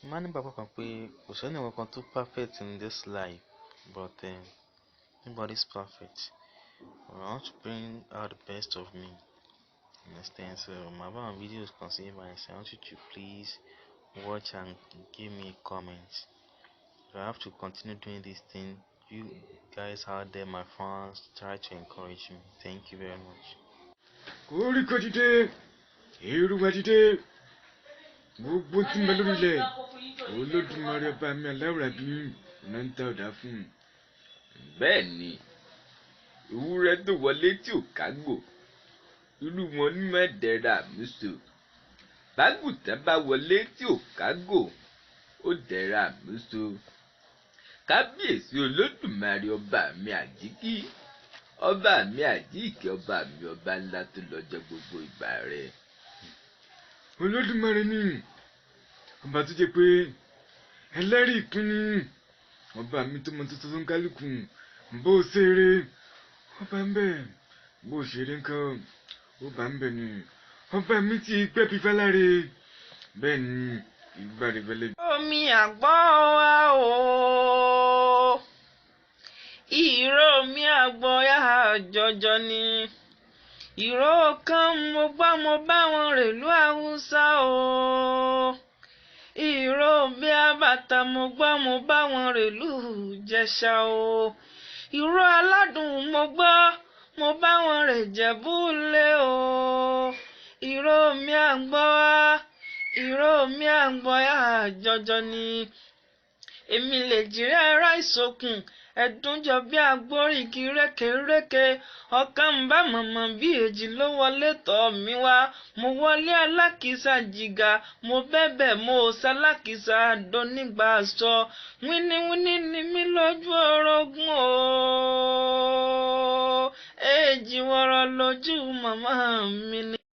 Mani Baba kan pé kò sẹ́ni kankan tó perfect in this life, but nobody's perfect. I want to bring out the best of me. Understand? So my videos consider myself. I want you to please watch and give me a comment. I have to continue doing this thing. You guys out there, my fans, try to encourage me. Thank you very much. Yoruba dìde, gbogbo tí ń bẹ lórí ilẹ̀, Olódùmarè ọba mi aláwùrábí ọ̀nà ń ta ọ̀dà fún un. Bẹ́ẹ̀ ni, ewúrẹ́ tó wọlé tí ò kágbò, irú wọn ní má dẹra àmúso. Bágùntàn bá wọlé tí ò kágò, ó dẹra àmúso. Kábíyèsí Olódùmarè ọba mi àjíkí, ọba mi àjíkí, ọba mi ọba ńlá tó lọ́jọ́ gbogbo ìgbà rẹ̀. Olódùmarè ni ọba tó jẹ́ pé ẹlẹ́rìí ìpín ni, ọba mi tó mọ tuntun tó ń kálukú. Bó ṣeré ọba ń bẹ, bó ṣeré nǹkan ọba ń bẹ ni. Ọba mi ti pẹ́ bí fáláre, bẹ́ẹ̀ ni ìgbà rẹ̀ fẹ́lẹ́. Omi àgbọ̀ wa o, ìró omi àgbọ̀ yá jọjọ ni. Ìró kan mo bá wọn rèlú Haúsá o. Ìró bí àbàtà mo bá wọn rèlú Ìjẹ̀ṣà o. Ìró aládùn mo bá wọn rè Jẹ̀bú Ilé o. Ìró omi àgbọ̀ wa, ìró mi àgbọ̀ yá jọjọ ni. Èmi lè jìrẹ́ ara ìsokùn, ẹ̀dùn jọ bí agbórígi rékèrékè. Ọ̀kan ń bá mọ̀mọ́ bí èjì ló wọlé tọ̀ mí wá. Mo wọlé alákìísà jìgà, mo bẹ̀bẹ̀ mo sálákìísà donígbà sọ. Wíníwíní ni mí lójú orogún o. Èjì wọ̀rọ̀ lójú màmá mi ni.